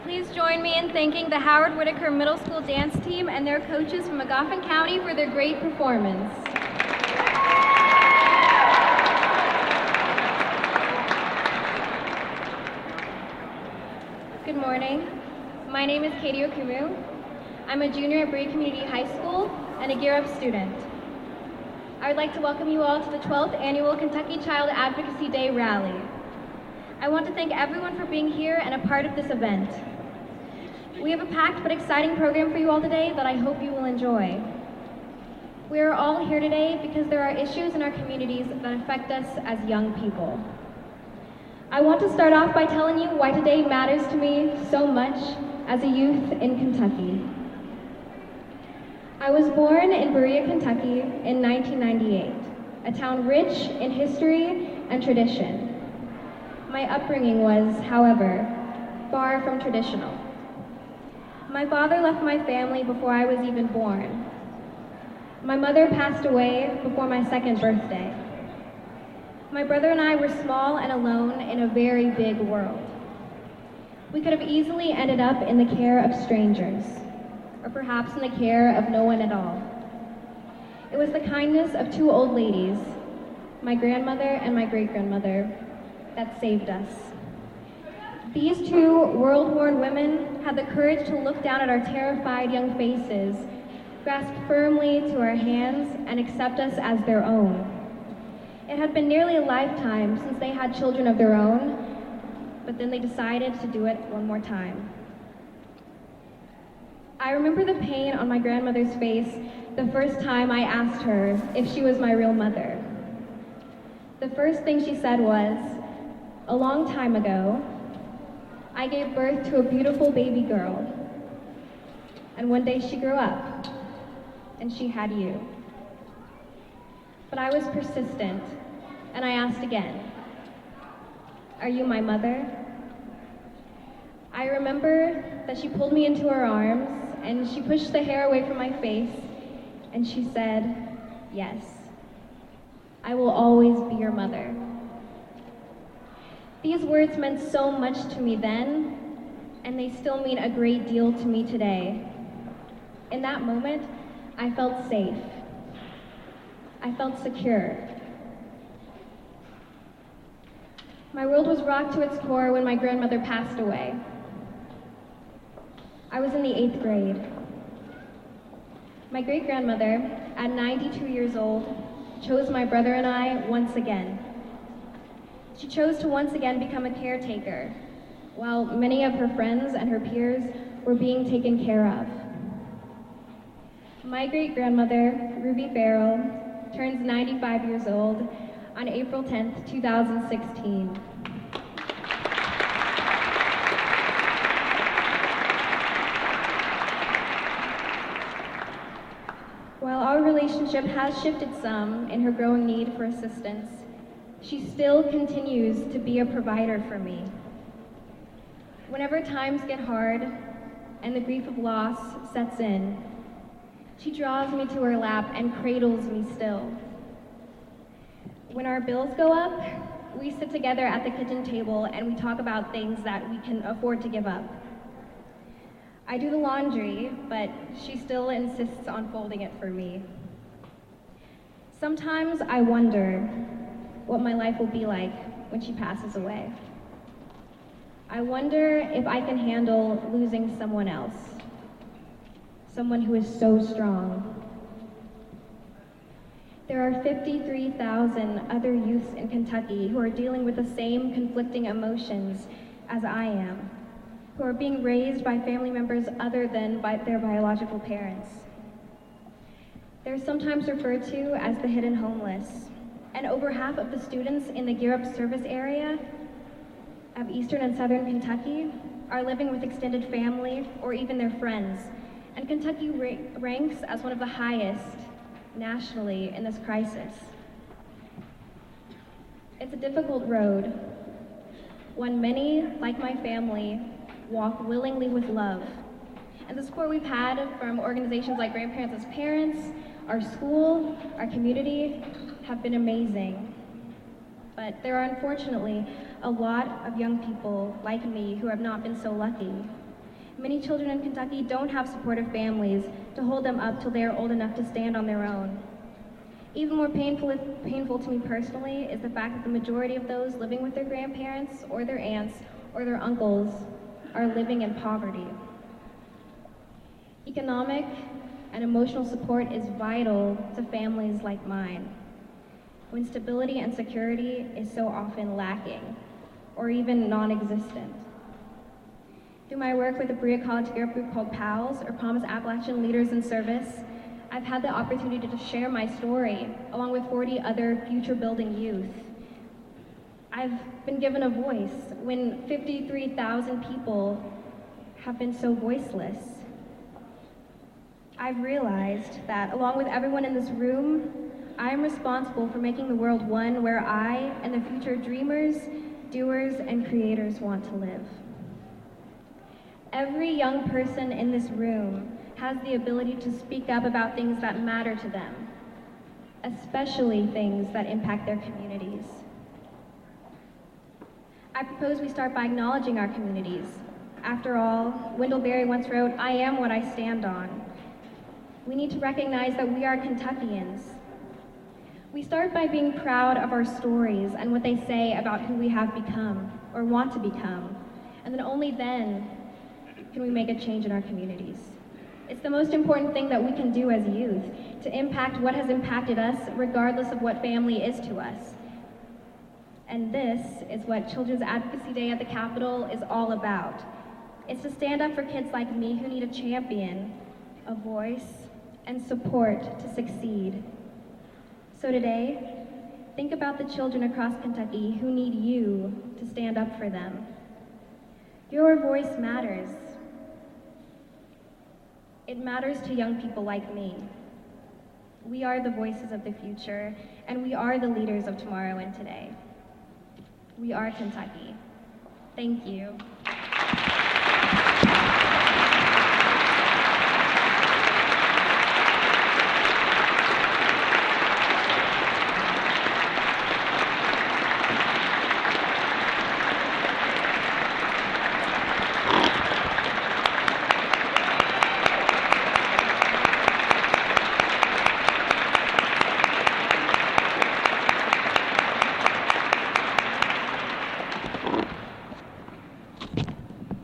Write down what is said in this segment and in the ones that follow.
Please join me in thanking the Howard Whitaker Middle School dance team and their coaches from Magoffin County for their great performance. Good morning. My name is Katie Okumu. I'm a junior at Bree Community High School and a Gear Up student. I would like to welcome you all to the 12th Annual Kentucky Child Advocacy Day Rally. I want to thank everyone for being here and a part of this event. We have a packed but exciting program for you all today that I hope you will enjoy. We are all here today because there are issues in our communities that affect us as young people. I want to start off by telling you why today matters to me so much as a youth in Kentucky. I was born in Berea, Kentucky in 1998, a town rich in history and tradition. My upbringing was, however, far from traditional. My father left my family before I was even born. My mother passed away before my second birthday. My brother and I were small and alone in a very big world. We could have easily ended up in the care of strangers, or perhaps in the care of no one at all. It was the kindness of two old ladies, my grandmother and my great-grandmother, that saved us. These two world-worn women had the courage to look down at our terrified young faces, grasp firmly to our hands, and accept us as their own. It had been nearly a lifetime since they had children of their own, but then they decided to do it one more time. I remember the pain on my grandmother's face the first time I asked her if she was my real mother. The first thing she said was, "A long time ago, I gave birth to a beautiful baby girl, and one day she grew up, and she had you." But I was persistent, and I asked again, "Are you my mother?" I remember that she pulled me into her arms, and she pushed the hair away from my face, and she said, "Yes, I will always be your mother." These words meant so much to me then, and they still mean a great deal to me today. In that moment, I felt safe. I felt secure. My world was rocked to its core when my grandmother passed away. I was in the 8th grade. My great-grandmother, at 92 years old, chose my brother and I once again. She chose to once again become a caretaker, while many of her friends and her peers were being taken care of. My great-grandmother, Ruby Farrell, turns 95 years old on April 10th, 2016. While our relationship has shifted some in her growing need for assistance, she still continues to be a provider for me. Whenever times get hard and the grief of loss sets in, she draws me to her lap and cradles me still. When our bills go up, we sit together at the kitchen table and we talk about things that we can afford to give up. I do the laundry, but she still insists on folding it for me. Sometimes I wonder what my life will be like when she passes away. I wonder if I can handle losing someone else, someone who is so strong. There are 53,000 other youths in Kentucky who are dealing with the same conflicting emotions as I am, who are being raised by family members other than by their biological parents. They're sometimes referred to as the hidden homeless, and over half of the students in the Gear Up service area of Eastern and Southern Kentucky are living with extended family or even their friends, and Kentucky ranks as one of the highest nationally in this crisis. It's a difficult road, one many, like my family, walk willingly with love. And the support we've had from organizations like Grandparents as Parents, our school, our community, have been amazing. But there are unfortunately a lot of young people like me who have not been so lucky, Many children in Kentucky don't have supportive families to hold them up till they are old enough to stand on their own. Even more painful to me personally is the fact that the majority of those living with their grandparents or their aunts or their uncles are living in poverty. Economic and emotional support is vital to families like mine, when stability and security is so often lacking or even non-existent. Through my work with the Berea College Europe group called PALS, or Promise Appalachian Leaders in Service, I've had the opportunity to share my story along with 40 other future-building youth. I've been given a voice when 53,000 people have been so voiceless. I've realized that, along with everyone in this room, I am responsible for making the world one where I and the future dreamers, doers, and creators want to live. Every young person in this room has the ability to speak up about things that matter to them, especially things that impact their communities. I propose we start by acknowledging our communities. After all, Wendell Berry once wrote, "I am what I stand on." We need to recognize that we are Kentuckians. We start by being proud of our stories and what they say about who we have become or want to become, and then only then can we make a change in our communities. It's the most important thing that we can do as youth, to impact what has impacted us regardless of what family is to us. And this is what Children's Advocacy Day at the Capitol is all about. It's to stand up for kids like me who need a champion, a voice, and support to succeed. So today, think about the children across Kentucky who need you to stand up for them. Your voice matters. It matters to young people like me. We are the voices of the future, and we are the leaders of tomorrow and today. We are Kentucky. Thank you.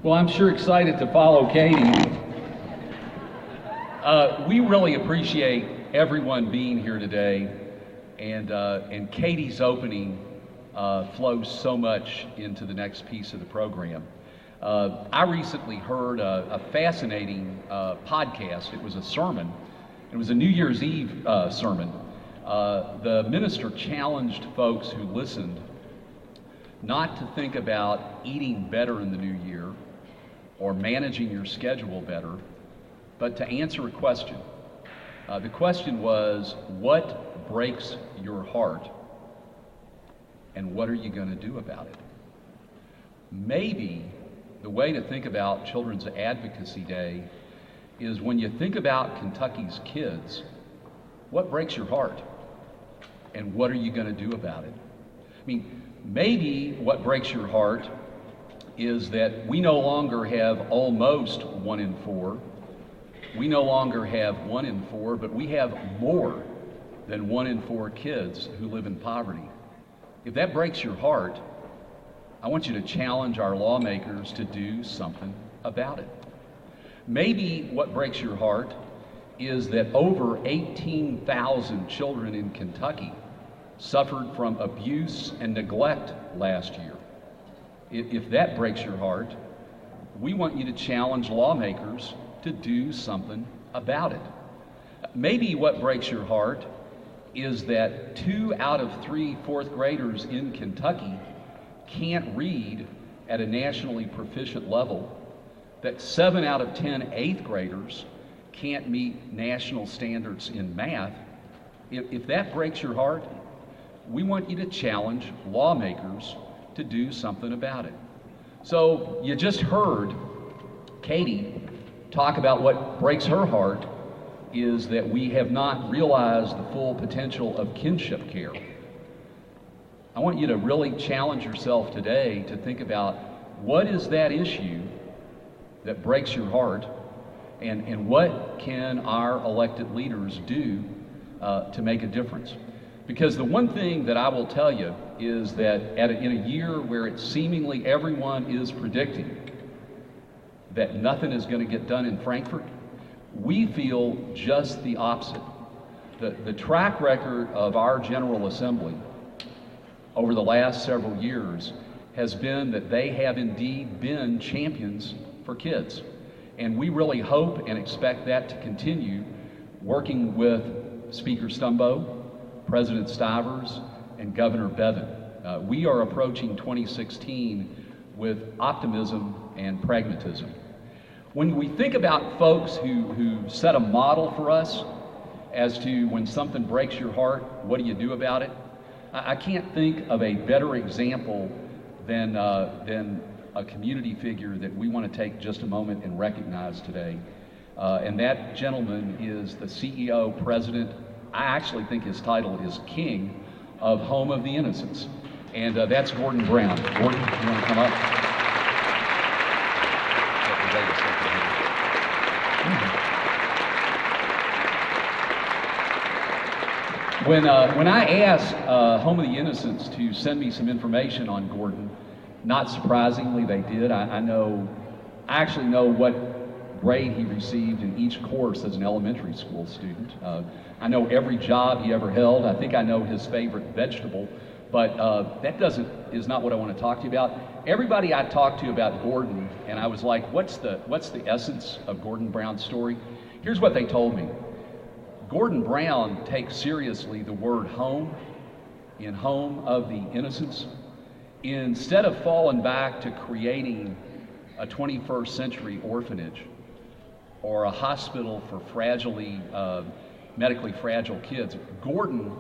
Well, I'm sure excited to follow Katie. We really appreciate everyone being here today, and Katie's opening flows so much into the next piece of the program. I recently heard a fascinating podcast. It was a sermon. It was a New Year's Eve sermon. The minister challenged folks who listened not to think about eating better in the new year or managing your schedule better, but to answer a question. The question was, what breaks your heart, and what are you going to do about it? Maybe the way to think about Children's Advocacy Day is, when you think about Kentucky's kids, what breaks your heart, and what are you going to do about it? I mean, maybe what breaks your heart is that we no longer have almost 1 in 4. We no longer have 1 in 4, but we have more than 1 in 4 kids who live in poverty. If that breaks your heart, I want you to challenge our lawmakers to do something about it. Maybe what breaks your heart is that over 18,000 children in Kentucky suffered from abuse and neglect last year. If that breaks your heart, we want you to challenge lawmakers to do something about it. Maybe what breaks your heart is that 2 out of 3 fourth graders in Kentucky can't read at a nationally proficient level, that 7 out of 10 eighth graders can't meet national standards in math. If that breaks your heart, we want you to challenge lawmakers to do something about it. So you just heard Katie talk about what breaks her heart is that we have not realized the full potential of kinship care. I want you to really challenge yourself today to think about, what is that issue that breaks your heart, and what can our elected leaders do to make a difference? Because the one thing that I will tell you is that in a year where it seemingly everyone is predicting that nothing is going to get done in Frankfort, we feel just the opposite. The track record of our General Assembly over the last several years has been that they have indeed been champions for kids. And we really hope and expect that to continue, working with Speaker Stumbo, President Stivers, and Governor Bevin. We are approaching 2016 with optimism and pragmatism. When we think about folks who set a model for us as to when something breaks your heart, what do you do about it? I can't think of a better example than a community figure that we want to take just a moment and recognize today. And that gentleman is the CEO, President, I actually think his title is King of Home of the Innocents. And that's Gordon Brown. Gordon, you want to come up? When I asked Home of the Innocents to send me some information on Gordon, not surprisingly they did. I actually know what grade he received in each course as an elementary school student. I know every job he ever held. I think I know his favorite vegetable, but that is not what I want to talk to you about. Everybody I talked to about Gordon, and I was like, what's the essence of Gordon Brown's story? Here's what they told me. Gordon Brown takes seriously the word home in Home of the Innocents. Instead of falling back to creating a 21st century orphanage or a hospital for medically fragile kids, Gordon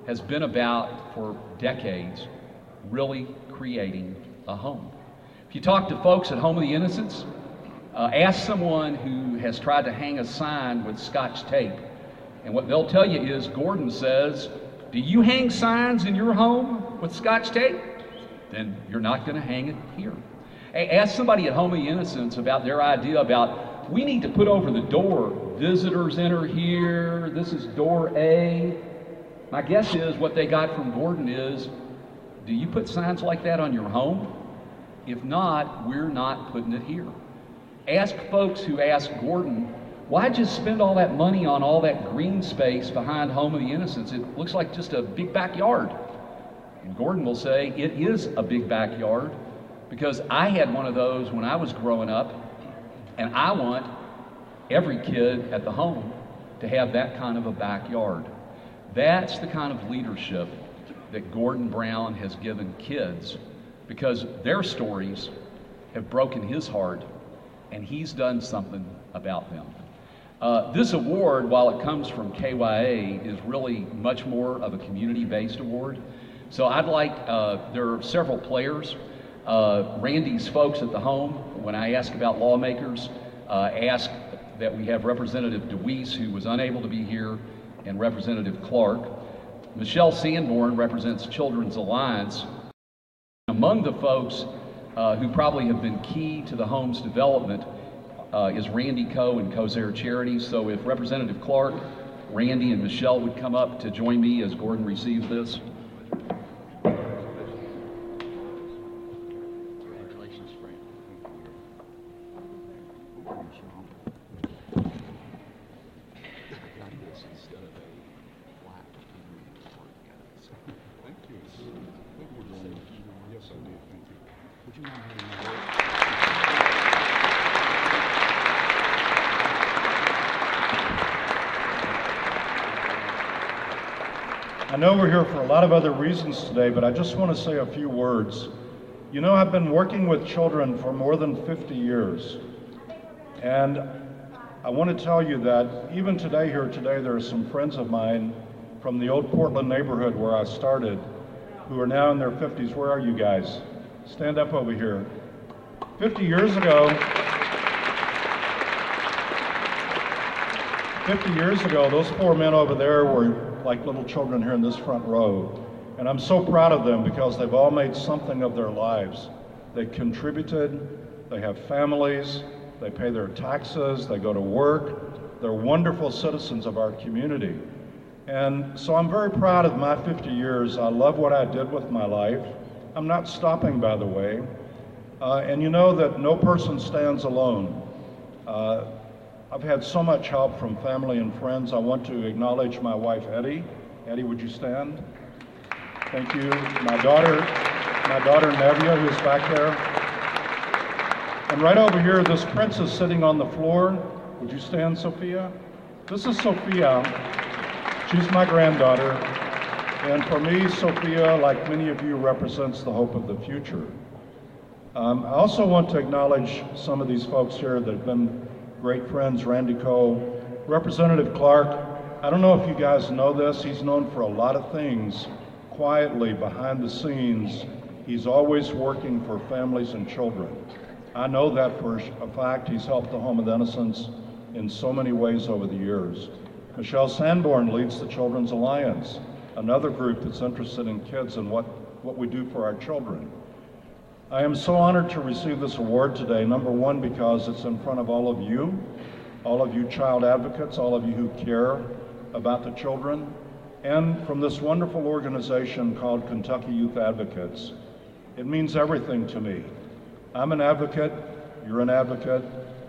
has been about for decades really creating a home. If you talk to folks at Home of the Innocents, ask someone who has tried to hang a sign with Scotch tape, and what they'll tell you is Gordon says, do you hang signs in your home with Scotch tape? Then you're not going to hang it here. Ask somebody at Home of the Innocents about their idea about, we need to put over the door, visitors enter here, this is door A. My guess is what they got from Gordon is, do you put signs like that on your home? If not, we're not putting it here. Ask folks who ask Gordon, why'd you spend all that money on all that green space behind Home of the Innocents? It looks like just a big backyard. And Gordon will say, it is a big backyard, because I had one of those when I was growing up, and I want every kid at the home to have that kind of a backyard. That's the kind of leadership that Gordon Brown has given kids, because their stories have broken his heart, and he's done something about them. This award, while it comes from KYA, is really much more of a community-based award. So I'd like, there are several players. Randy's folks at the home, when I ask about lawmakers, ask that we have Representative DeWeese, who was unable to be here, and Representative Clark. Michelle Sanborn represents Children's Alliance. Among the folks who probably have been key to the home's development is Randy Coe and Cozair Charities. So if Representative Clark, Randy, and Michelle would come up to join me as Gordon receives this. I know we're here for a lot of other reasons today, but I just want to say a few words. You know, I've been working with children for more than 50 years, and I want to tell you that even today, there are some friends of mine from the old Portland neighborhood where I started who are now in their 50s. Where are you guys? Stand up over here. 50 years ago, those poor men over there were like little children here in this front row. And I'm so proud of them because they've all made something of their lives. They contributed, they have families, they pay their taxes, they go to work, they're wonderful citizens of our community. And so I'm very proud of my 50 years. I love what I did with my life. I'm not stopping, by the way. And you know that no person stands alone. I've had so much help from family and friends. I want to acknowledge my wife, Eddie. Eddie, would you stand? Thank you. My daughter Nevia, who's back there. And right over here, this princess sitting on the floor. Would you stand, Sophia? This is Sophia. She's my granddaughter. And for me, Sophia, like many of you, represents the hope of the future. I also want to acknowledge some of these folks here that have been great friends. Randy Coe, Representative Clark. I don't know if you guys know this. He's known for a lot of things quietly behind the scenes. He's always working for families and children. I know that for a fact. He's helped the Home of Innocents in so many ways over the years. Michelle Sanborn leads the Children's Alliance, another group that's interested in kids and what we do for our children. I am so honored to receive this award today, number one, because it's in front of all of you child advocates, all of you who care about the children, and from this wonderful organization called Kentucky Youth Advocates. It means everything to me. I'm an advocate, you're an advocate.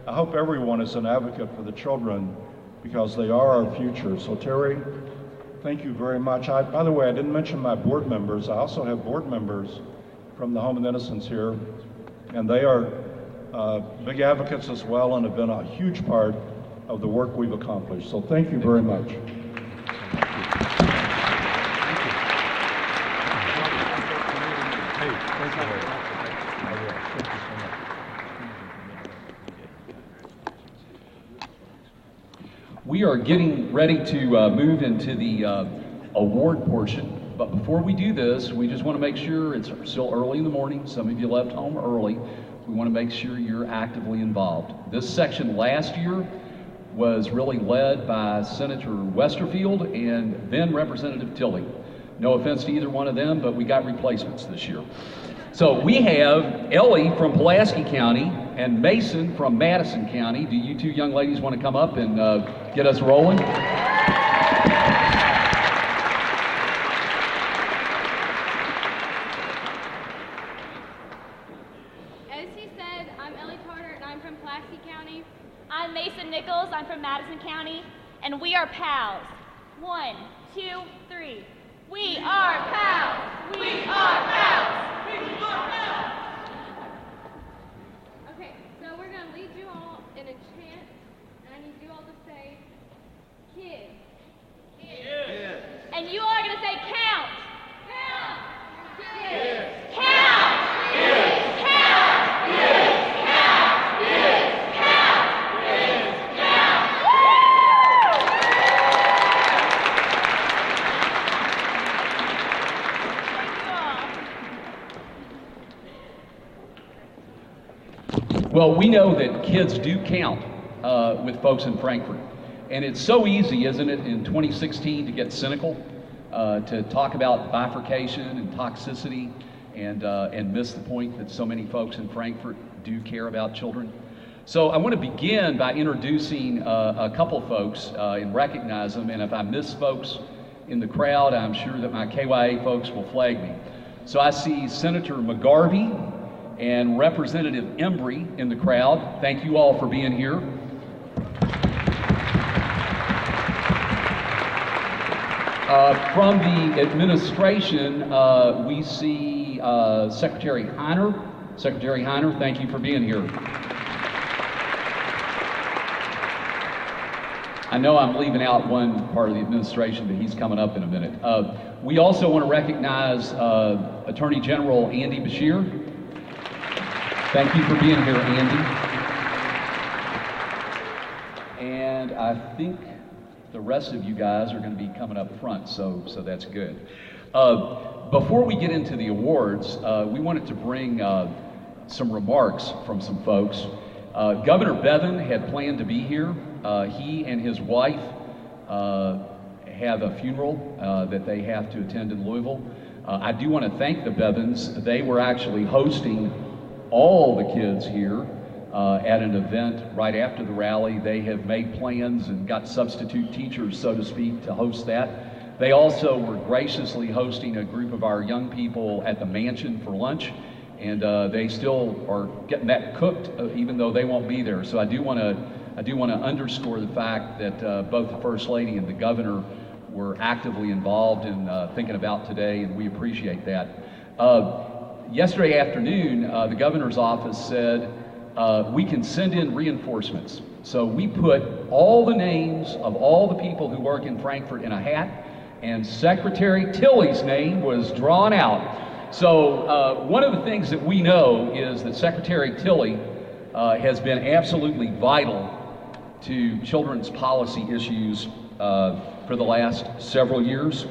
I hope everyone is an advocate for the children because they are our future. So Terry, thank you very much. By the way, I didn't mention my board members. I also have board members from the Home of Innocents here, and they are big advocates as well and have been a huge part of the work we've accomplished. So thank you very much. We are getting ready to move into the award portion. But before we do this, we just want to make sure it's still early in the morning. Some of you left home early. We want to make sure you're actively involved. This section last year was really led by Senator Westerfield and then Representative Tilley. No offense to either one of them, but we got replacements this year. So we have Ellie from Pulaski County and Mason from Madison County. Do you two young ladies want to come up and get us rolling? I'm Mason Nichols, I'm from Madison County, and we are pals. 1, 2, 3. We are pals! We are pals! We are pals! Okay, so we're going to lead you all in a chant, and I need you all to say, kids. Kids. And you all are going to say, count! Count! Kids. Count! Kids. Count! Kids. Well, we know that kids do count with folks in Frankfort. And it's so easy, isn't it, in 2016 to get cynical, to talk about bifurcation and toxicity and miss the point that so many folks in Frankfort do care about children. So I want to begin by introducing a couple folks and recognize them. And if I miss folks in the crowd, I'm sure that my KYA folks will flag me. So I see Senator McGarvey and Representative Embry in the crowd. Thank you all for being here. From the administration, we see Secretary Heiner. Secretary Heiner, thank you for being here. I know I'm leaving out one part of the administration, but he's coming up in a minute. We also want to recognize Attorney General Andy Beshear. Thank you for being here, Andy. And I think the rest of you guys are going to be coming up front, so that's good. Before we get into the awards, we wanted to bring some remarks from some folks. Governor Bevin had planned to be here. He and his wife have a funeral that they have to attend in Louisville. I do want to thank the Bevins. They were actually hosting all the kids here at an event right after the rally. They have made plans and got substitute teachers, so to speak, to host that. They also were graciously hosting a group of our young people at the mansion for lunch, and they still are getting that cooked, even though they won't be there. So I do want to underscore the fact that both the First Lady and the Governor were actively involved in thinking about today, and we appreciate that. Yesterday afternoon, the Governor's office said we can send in reinforcements. So we put all the names of all the people who work in Frankfort in a hat, and Secretary Tilley's name was drawn out. So one of the things that we know is that Secretary Tilley has been absolutely vital to children's policy issues for the last several years,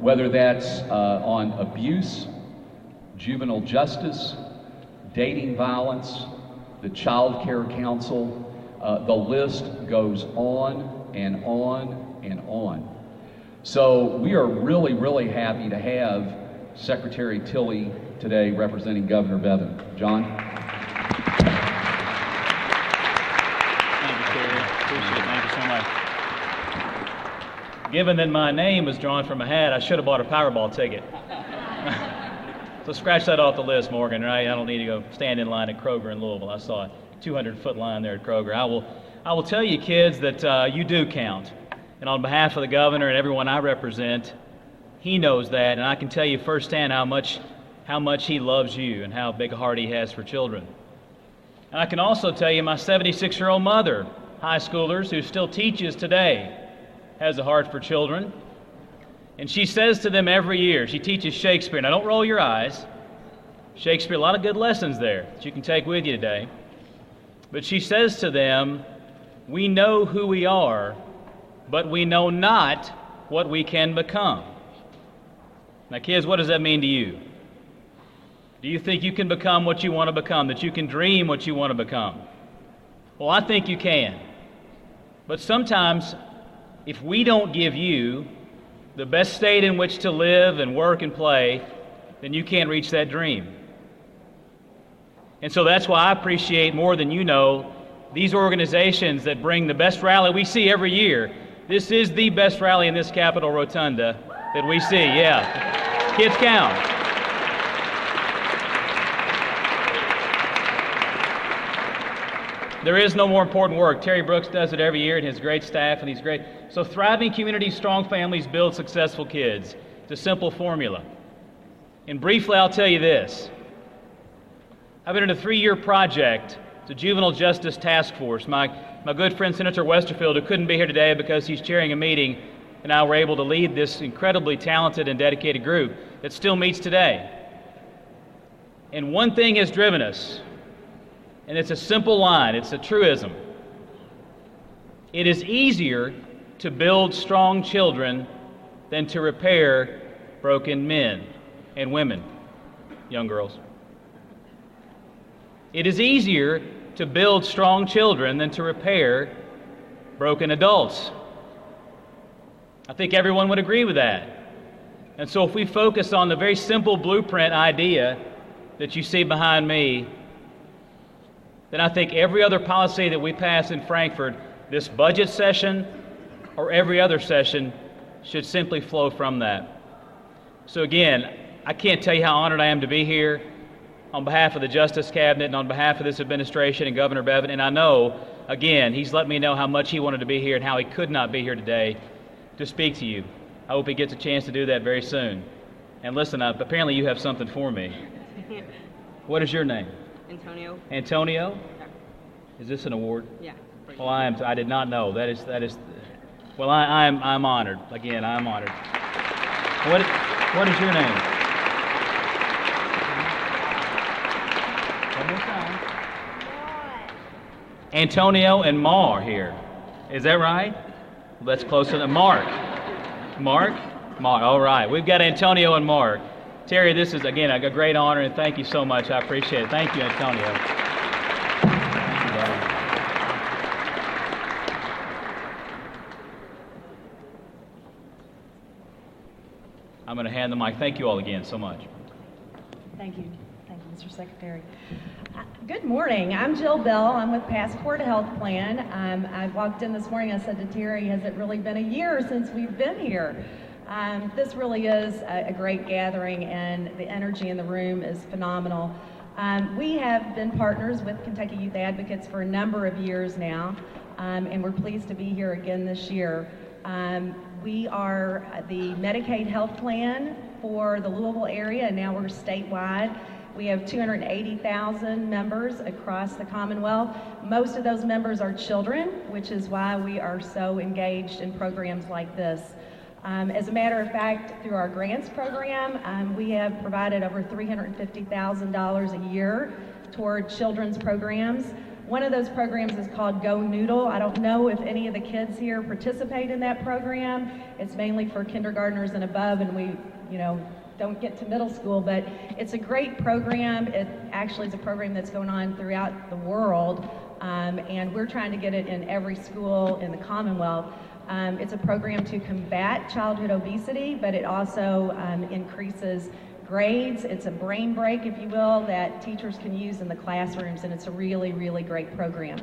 whether that's on abuse, juvenile justice, dating violence, the Child Care Council. The list goes on and on and on. So we are really, really happy to have Secretary Tilley today representing Governor Bevin. John? Thank you, Terry. Appreciate it. Thank you so much. Given that my name was drawn from a hat, I should have bought a Powerball ticket. So scratch that off the list, Morgan, right? I don't need to go stand in line at Kroger in Louisville. I saw a 200-foot line there at Kroger. I will tell you, kids, that you do count. And on behalf of the Governor and everyone I represent, he knows that, and I can tell you firsthand how much he loves you and how big a heart he has for children. And I can also tell you my 76-year-old mother, high schoolers, who still teaches today, has a heart for children. And she says to them every year, she teaches Shakespeare. Now don't roll your eyes. Shakespeare, a lot of good lessons there that you can take with you today. But she says to them, we know who we are, but we know not what we can become. Now kids, what does that mean to you? Do you think you can become what you want to become, that you can dream what you want to become? Well, I think you can. But sometimes, if we don't give you the best state in which to live and work and play, then you can't reach that dream. And so that's why I appreciate more than you know these organizations that bring the best rally we see every year. This is the best rally in this Capitol Rotunda that we see, yeah. Kids count. There is no more important work. Terry Brooks does it every year, and his great staff, and he's great. So thriving communities, strong families build successful kids. It's a simple formula. And briefly, I'll tell you this. I've been in a 3-year project. It's a juvenile justice task force. My good friend Senator Westerfield, who couldn't be here today because he's chairing a meeting, and I were able to lead this incredibly talented and dedicated group that still meets today. And one thing has driven us, and it's a simple line, it's a truism. It is easier to build strong children than to repair broken men and women, young girls. It is easier to build strong children than to repair broken adults. I think everyone would agree with that. And so if we focus on the very simple blueprint idea that you see behind me, then I think every other policy that we pass in Frankfort, this budget session or every other session, should simply flow from that. So again, I can't tell you how honored I am to be here on behalf of the Justice Cabinet and on behalf of this administration and Governor Bevin. And I know, again, he's let me know how much he wanted to be here and how he could not be here today to speak to you. I hope he gets a chance to do that very soon. And listen, apparently you have something for me. What is your name? Antonio. Antonio? Yeah. Is this an award? Yeah. Well, I did not know. That is. Well, I'm honored. Again, I'm honored. What is your name? One more time. Antonio and Ma are here. Is that right? Well, that's closer than Mark. Mark. All right. We've got Antonio and Mark. Terry, this is, again, a great honor, and thank you so much. I appreciate it. Thank you, Antonio. Thank you, buddy. I'm going to hand the mic. Thank you all again so much. Thank you. Thank you, Mr. Secretary. Good morning. I'm Jill Bell. I'm with Passport Health Plan. I walked in this morning. I said to Terry, has it really been a year since we've been here? This really is a great gathering, and the energy in the room is phenomenal. We have been partners with Kentucky Youth Advocates for a number of years now, and we're pleased to be here again this year. We are the Medicaid health plan for the Louisville area, and now we're statewide. We have 280,000 members across the Commonwealth. Most of those members are children, which is why we are so engaged in programs like this. As a matter of fact, through our grants program, we have provided over $350,000 a year toward children's programs. One of those programs is called Go Noodle. I don't know if any of the kids here participate in that program. It's mainly for kindergartners and above, and we, don't get to middle school, but it's a great program. It actually is a program that's going on throughout the world, and we're trying to get it in every school in the Commonwealth. It's a program to combat childhood obesity, but it also increases grades. It's a brain break, if you will, that teachers can use in the classrooms, and it's a really, really great program.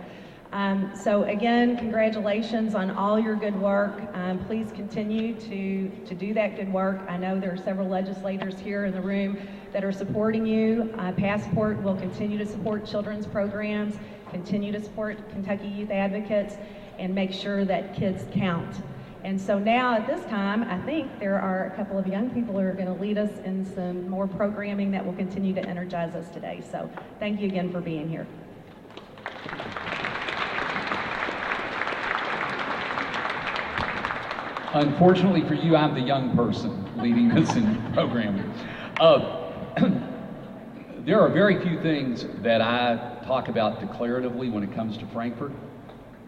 So again, congratulations on all your good work. Please continue to do that good work. I know there are several legislators here in the room that are supporting you. Passport will continue to support children's programs, continue to support Kentucky Youth Advocates, and make sure that kids count. And so now at this time, I think there are a couple of young people who are going to lead us in some more programming that will continue to energize us today. So thank you again for being here. Unfortunately for you, I'm the young person leading this in programming. There are very few things that I talk about declaratively when it comes to Frankfort,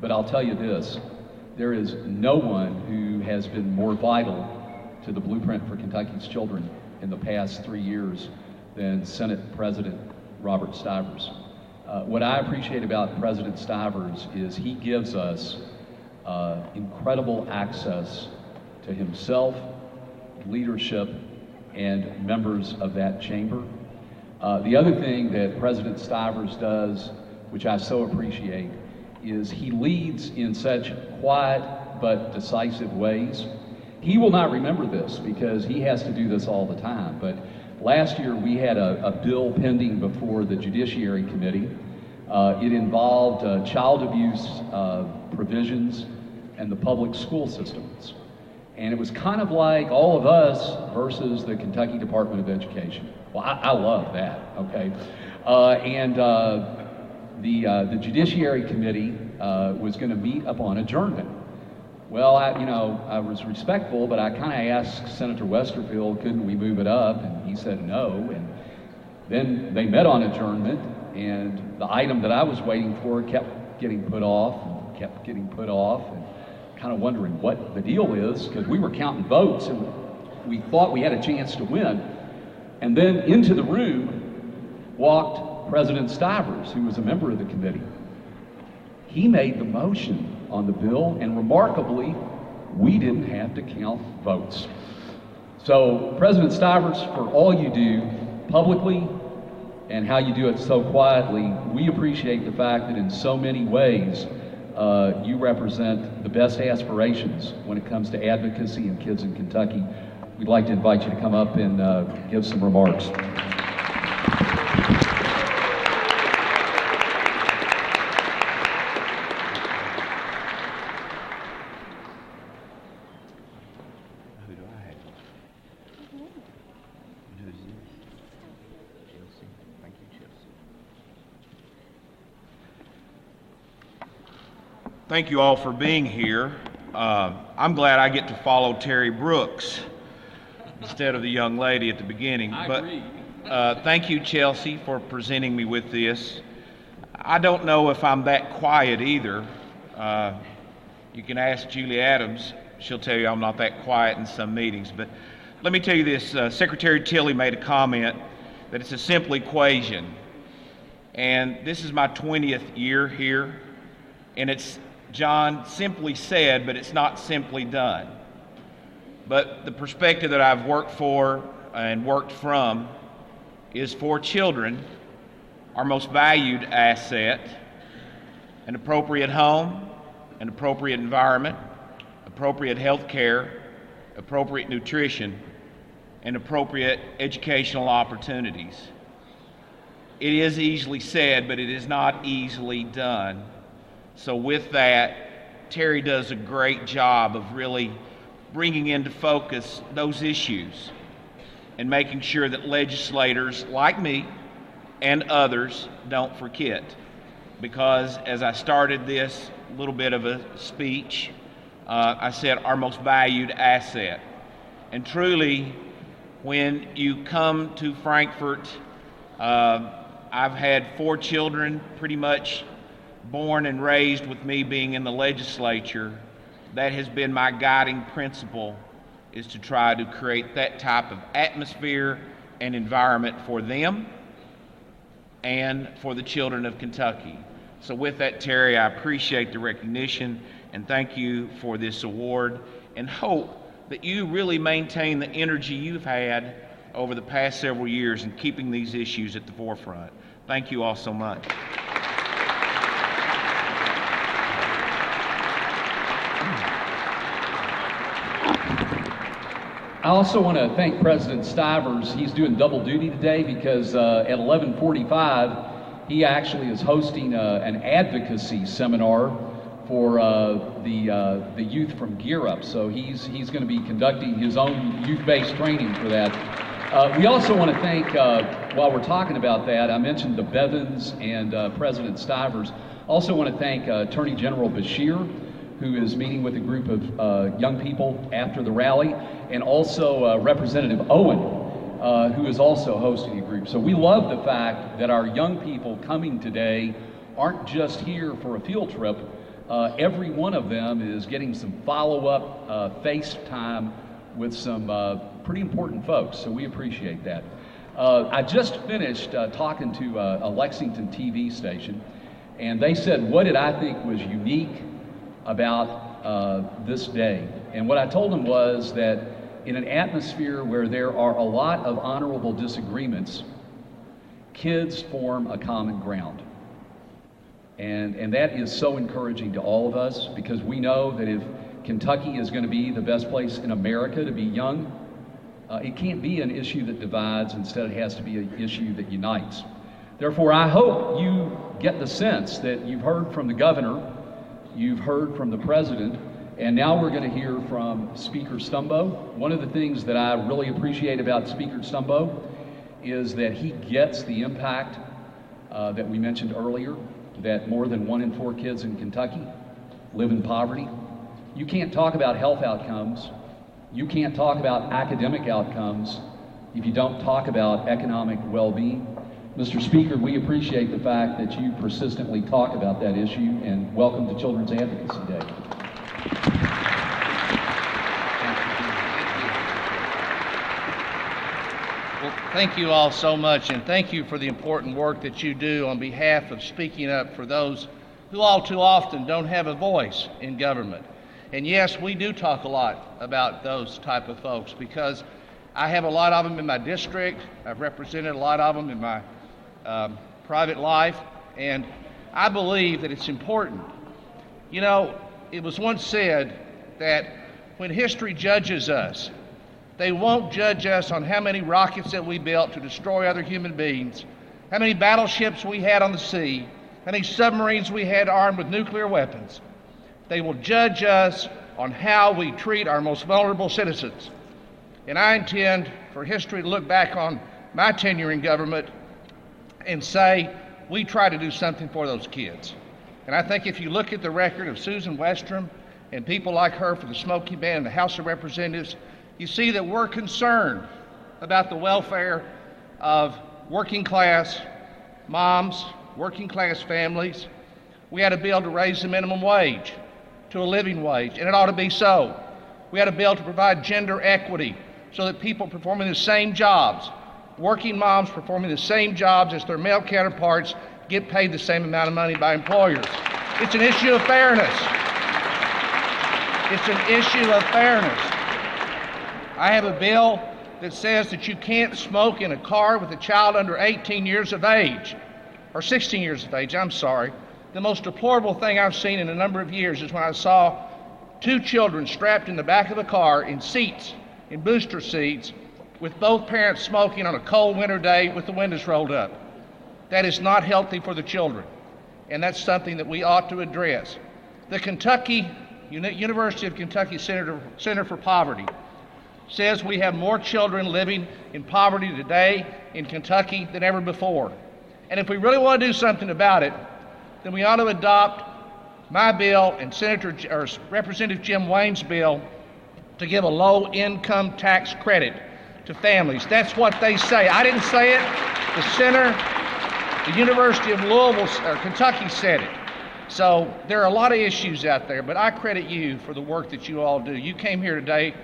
but I'll tell you this, there is no one who has been more vital to the Blueprint for Kentucky's Children in the past 3 years than Senate President Robert Stivers. What I appreciate about President Stivers is he gives us incredible access to himself, leadership, and members of that chamber. The other thing that President Stivers does, which I so appreciate, is he leads in such quiet but decisive ways. He will not remember this because he has to do this all the time, but last year we had a bill pending before the Judiciary Committee. It involved child abuse provisions and the public school systems. And it was kind of like All of Us versus the Kentucky Department of Education. Well, I love that, okay? The Judiciary Committee was going to meet upon adjournment. Well, I was respectful, but I kind of asked Senator Westerfield, couldn't we move it up? And he said no. And then they met on adjournment, and the item that I was waiting for kept getting put off, and kind of wondering what the deal is, because we were counting votes, and we thought we had a chance to win. And then into the room walked President Stivers, who was a member of the committee. He made the motion on the bill, and remarkably, we didn't have to count votes. So, President Stivers, for all you do publicly and how you do it so quietly, we appreciate the fact that in so many ways, you represent the best aspirations when it comes to advocacy and kids in Kentucky. We'd like to invite you to come up and give some remarks. Thank you all for being here. I'm glad I get to follow Terry Brooks instead of the young lady at the beginning. I agree. Thank you, Chelsea, for presenting me with this. I don't know if I'm that quiet either. You can ask Julie Adams. She'll tell you I'm not that quiet in some meetings. But let me tell you this. Secretary Tilley made a comment that it's a simple equation. And this is my 20th year here. And it's John simply said, but it's not simply done. But the perspective that I've worked for and worked from is for children our most valued asset, an appropriate home, an appropriate environment, appropriate health care, appropriate nutrition, and appropriate educational opportunities. It is easily said, but it is not easily done. So with that, Terry does a great job of really bringing into focus those issues and making sure that legislators like me and others don't forget. Because as I started this little bit of a speech, I said our most valued asset. And truly, when you come to Frankfort, I've had 4 children pretty much born and raised with me being in the legislature. That has been my guiding principle, is to try to create that type of atmosphere and environment for them and for the children of Kentucky. So with that, Terry, I appreciate the recognition and thank you for this award, and hope that you really maintain the energy you've had over the past several years in keeping these issues at the forefront. Thank you all so much. I also want to thank President Stivers. He's doing double duty today because at 11:45 he actually is hosting an advocacy seminar for the youth from Gear Up. So he's going to be conducting his own youth-based training for that. We also want to thank, while we're talking about that, I mentioned the Bevins and President Stivers. Also want to thank Attorney General Bashir, who is meeting with a group of young people after the rally, and also Representative Owen, who is also hosting a group. So we love the fact that our young people coming today aren't just here for a field trip. Every one of them is getting some follow-up FaceTime with some pretty important folks, so we appreciate that. I just finished talking to a Lexington TV station, and they said, what did I think was unique about this day? And what I told them was that in an atmosphere where there are a lot of honorable disagreements, kids form a common ground. And that is so encouraging to all of us, because we know that if Kentucky is going to be the best place in America to be young, it can't be an issue that divides. Instead, it has to be an issue that unites. Therefore, I hope you get the sense that you've heard from the governor, you've heard from the president, and now we're going to hear from Speaker Stumbo. One of the things that I really appreciate about Speaker Stumbo is that he gets the impact that we mentioned earlier, that more than 1 in 4 kids in Kentucky live in poverty. You can't talk about health outcomes, you can't talk about academic outcomes if you don't talk about economic well-being. Mr. Speaker, we appreciate the fact that you persistently talk about that issue, and welcome to Children's Advocacy Day. Well, thank you all so much, and thank you for the important work that you do on behalf of speaking up for those who all too often don't have a voice in government. And yes, we do talk a lot about those type of folks, because I have a lot of them in my district. I've represented a lot of them in my private life, and I believe that it's important. You know, it was once said that when history judges us, they won't judge us on how many rockets that we built to destroy other human beings, how many battleships we had on the sea, how many submarines we had armed with nuclear weapons. They will judge us on how we treat our most vulnerable citizens. And I intend for history to look back on my tenure in government and say, we try to do something for those kids. And I think if you look at the record of Susan Westrom and people like her for the Smoky Man in the House of Representatives, you see that we're concerned about the welfare of working class moms, working class families. We had a bill to raise the minimum wage to a living wage, and it ought to be so. We had a bill to provide gender equity so that people performing the same jobs, working moms performing the same jobs as their male counterparts, get paid the same amount of money by employers. It's an issue of fairness. It's an issue of fairness. I have a bill that says that you can't smoke in a car with a child under 18 years of age. or 16 years of age, I'm sorry. The most deplorable thing I've seen in a number of years is when I saw 2 children strapped in the back of a car in seats, in booster seats, with both parents smoking on a cold winter day with the windows rolled up. That is not healthy for the children, and that's something that we ought to address. The University of Kentucky Center for Poverty says we have more children living in poverty today in Kentucky than ever before. And if we really want to do something about it, then we ought to adopt my bill and Representative Jim Wayne's bill to give a low-income tax credit to families. That's what they say. I didn't say it. The University of Louisville, or Kentucky said it. So there are a lot of issues out there, but I credit you for the work that you all do. You came here today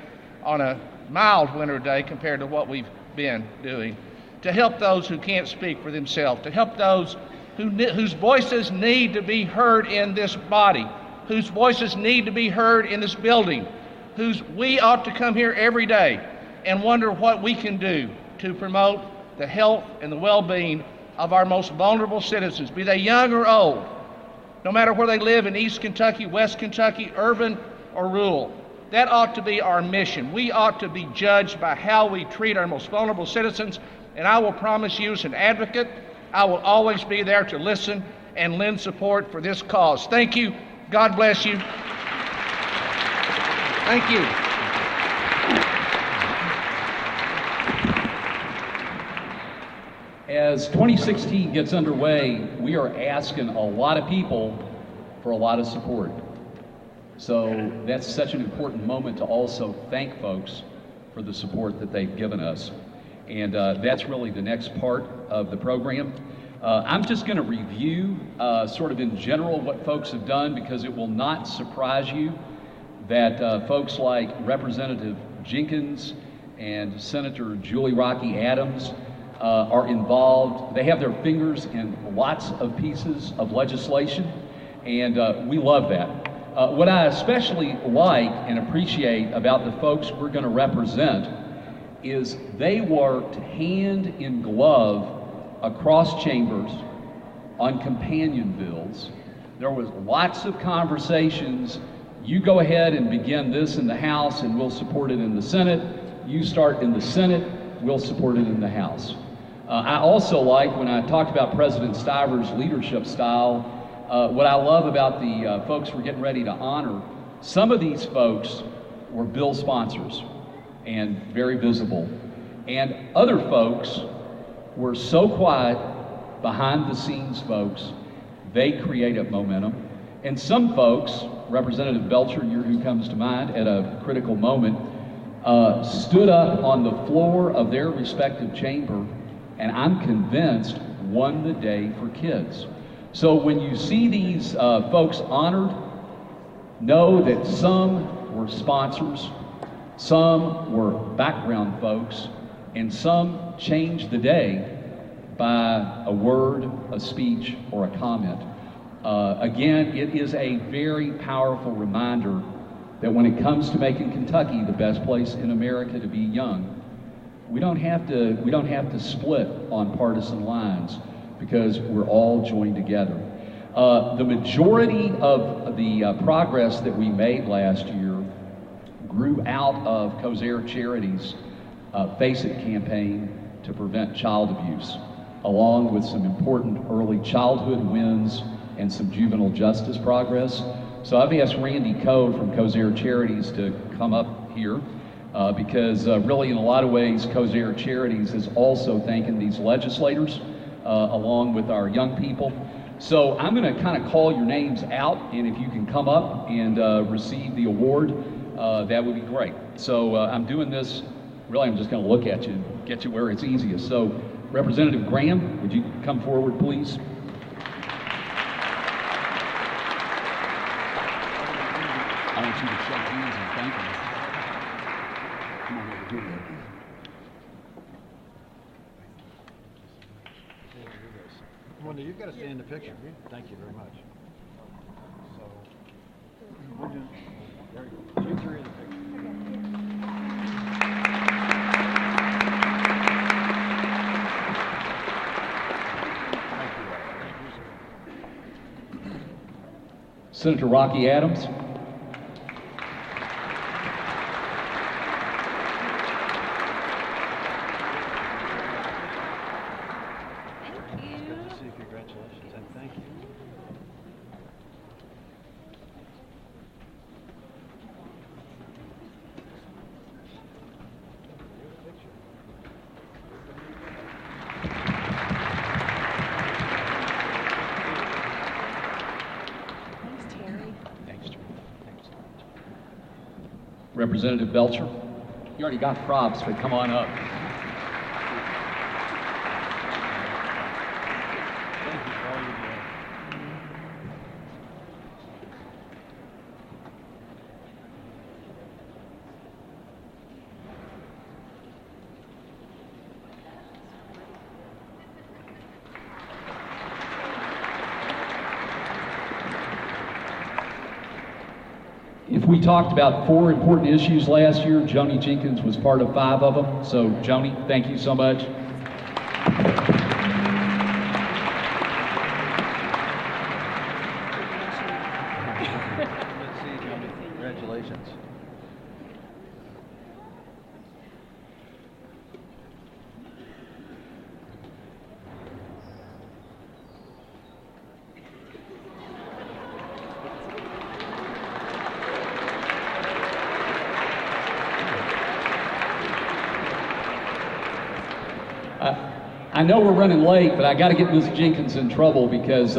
on a mild winter day compared to what we've been doing to help those who can't speak for themselves, to help those whose voices need to be heard in this body, whose voices need to be heard in this building, we ought to come here every day and wonder what we can do to promote the health and the well-being of our most vulnerable citizens, be they young or old, no matter where they live in East Kentucky, West Kentucky, urban or rural. That ought to be our mission. We ought to be judged by how we treat our most vulnerable citizens, and I will promise you as an advocate, I will always be there to listen and lend support for this cause. Thank you. God bless you. Thank you. As 2016 gets underway, we are asking a lot of people for a lot of support. So that's such an important moment to also thank folks for the support that they've given us. And that's really the next part of the program. I'm just going to review sort of in general what folks have done, because it will not surprise you that folks like Representative Jenkins and Senator Julie Rocky Adams are involved. They have their fingers in lots of pieces of legislation, and we love that. What I especially like and appreciate about the folks we're going to represent is they worked hand in glove across chambers on companion bills. There was lots of conversations. You go ahead and begin this in the House and we'll support it in the Senate. You start in the Senate, we'll support it in the House. I also like, when I talked about President Stiver's leadership style, what I love about the folks we're getting ready to honor, some of these folks were bill sponsors and very visible. And other folks were so quiet, behind the scenes folks, they created momentum. And some folks, Representative Belcher, who comes to mind at a critical moment, stood up on the floor of their respective chamber, and I'm convinced won the day for kids. So when you see these folks honored, know that some were sponsors, some were background folks, and some changed the day by a word, a speech, or a comment. Again, it is a very powerful reminder that when it comes to making Kentucky the best place in America to be young, we don't have to split on partisan lines, because we're all joined together. The majority of the progress that we made last year grew out of Kosare Charity's Face It campaign to prevent child abuse, along with some important early childhood wins and some juvenile justice progress. So I've asked Randy Coe from Kosare Charities to come up here because really in a lot of ways Kosare Charities is also thanking these legislators along with our young people. So I'm going to kind of call your names out, and if you can come up and receive the award, that would be great. So I'm doing this, really I'm just going to look at you and get you where it's easiest. So Representative Graham, would you come forward, please? I want you to shake hands and thank you. Come on over here. Wanda, you've got to stay in the picture. Thank you very much. So, we're doing, there you go. You three in the picture. Thank you. Senator Rocky Adams. Good to see you. Congratulations and thank you. Representative Belcher. You already got props, but come on up. Thank you for all you do. If we talked about 4 important issues last year, Joni Jenkins was part of 5 of them. So, Joni, thank you so much. Good to see you, Johnny. Congratulations. I know we're running late, but I got to get Ms. Jenkins in trouble because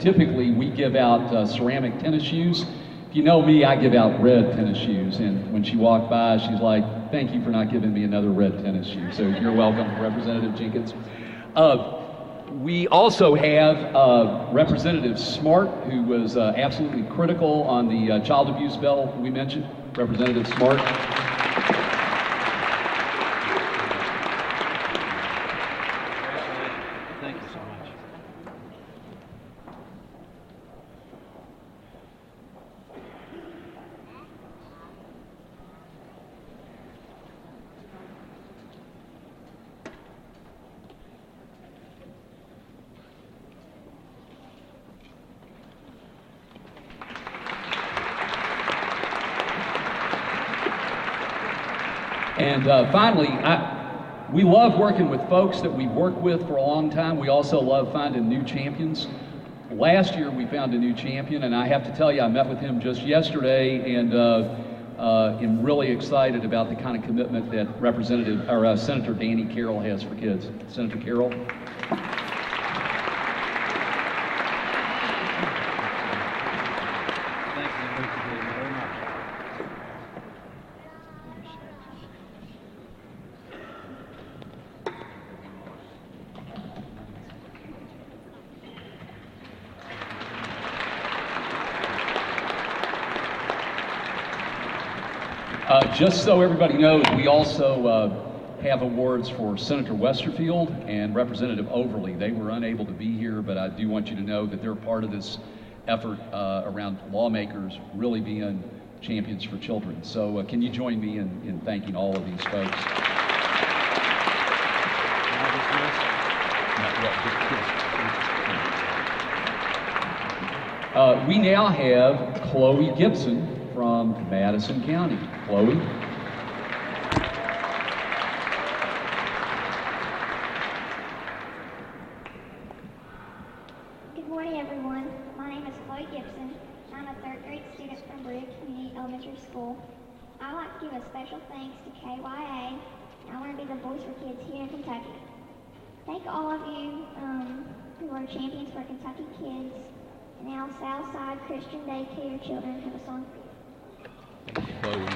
typically we give out ceramic tennis shoes. If you know me, I give out red tennis shoes. And when she walked by, she's like, thank you for not giving me another red tennis shoe. So you're welcome, Representative Jenkins. We also have Representative Smart, who was absolutely critical on the child abuse bill we mentioned. Representative Smart. Thank you so much. And finally, we love working with folks that we've worked with for a long time. We also love finding new champions. Last year we found a new champion, and I have to tell you, I met with him just yesterday, and am really excited about the kind of commitment that Senator Danny Carroll has for kids. Senator Carroll. Thank you very much. Just so everybody knows, we also have awards for Senator Westerfield and Representative Overly. They were unable to be here, but I do want you to know that they're part of this effort around lawmakers really being champions for children. So can you join me in thanking all of these folks? We now have Chloe Gibson from Madison County. Chloe. Good morning, everyone. My name is Chloe Gibson. I'm a 3rd grade student from Brea Community Elementary School. I'd like to give a special thanks to KYA. I want to be the voice for kids here in Kentucky. Thank all of you who are champions for Kentucky kids. And now Southside Christian Daycare children have a song for you. Thank you, Chloe.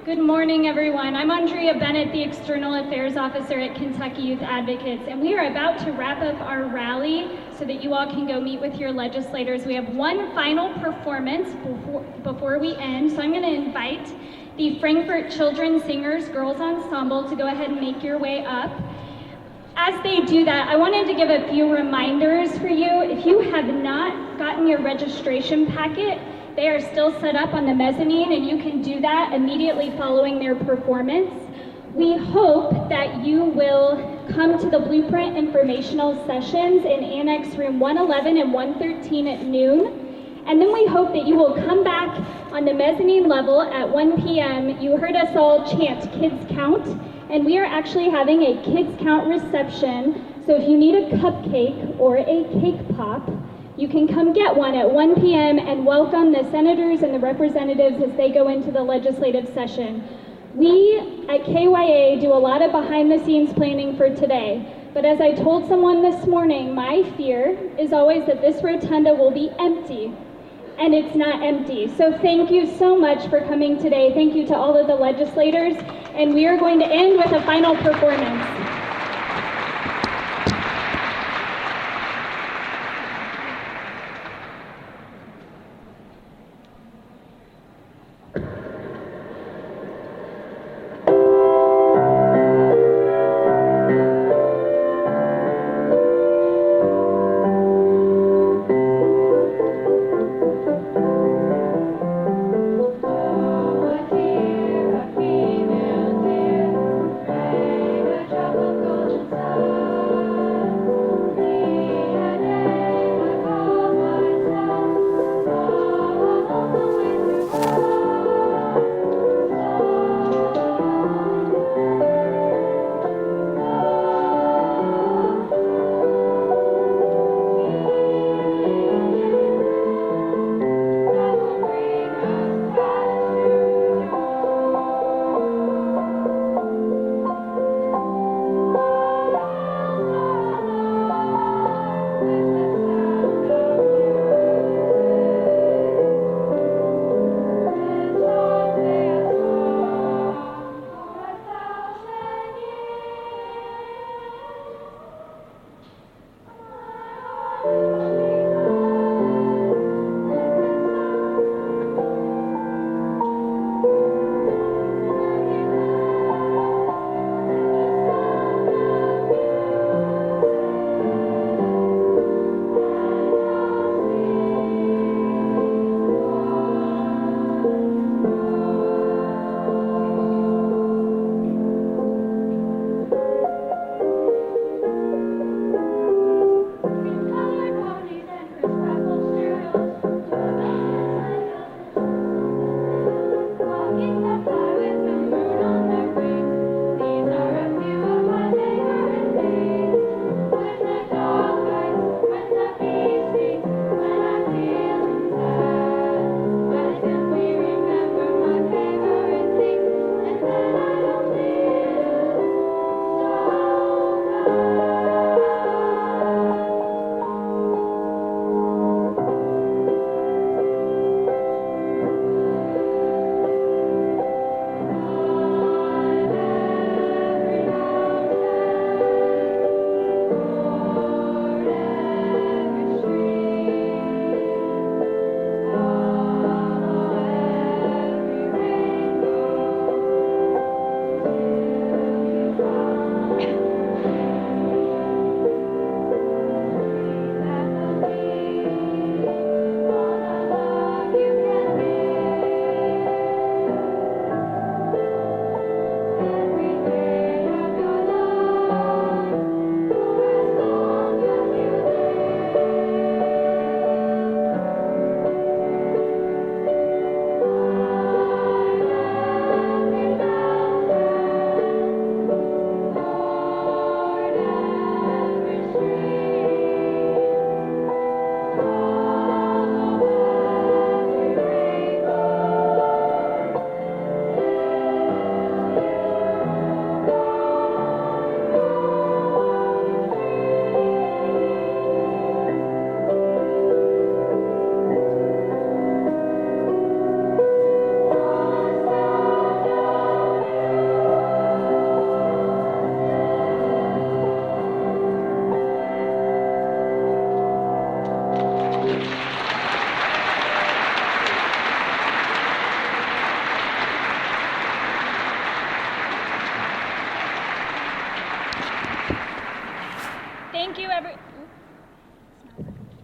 Good morning, everyone. I'm Andrea Bennett, the External Affairs Officer at Kentucky Youth Advocates, and we are about to wrap up our rally so that you all can go meet with your legislators. We have one final performance before we end, so I'm going to invite the Frankfort Children's Singers Girls Ensemble to go ahead and make your way up. As they do that, I wanted to give a few reminders for you. If you have not gotten your registration packet, they are still set up on the mezzanine, and you can do that immediately following their performance. We hope that you will come to the Blueprint informational sessions in Annex Room 111 and 113 at noon. And then we hope that you will come back on the mezzanine level at 1 p.m. You heard us all chant Kids Count, and we are actually having a Kids Count reception. So if you need a cupcake or a cake pop, you can come get one at 1 p.m. and welcome the senators and the representatives as they go into the legislative session. We at KYA do a lot of behind-the-scenes planning for today, but as I told someone this morning, my fear is always that this rotunda will be empty, and it's not empty. So thank you so much for coming today. Thank you to all of the legislators, and we are going to end with a final performance. Trouble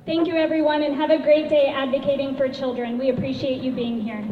Thank you, everyone, and have a great day advocating for children. We appreciate you being here.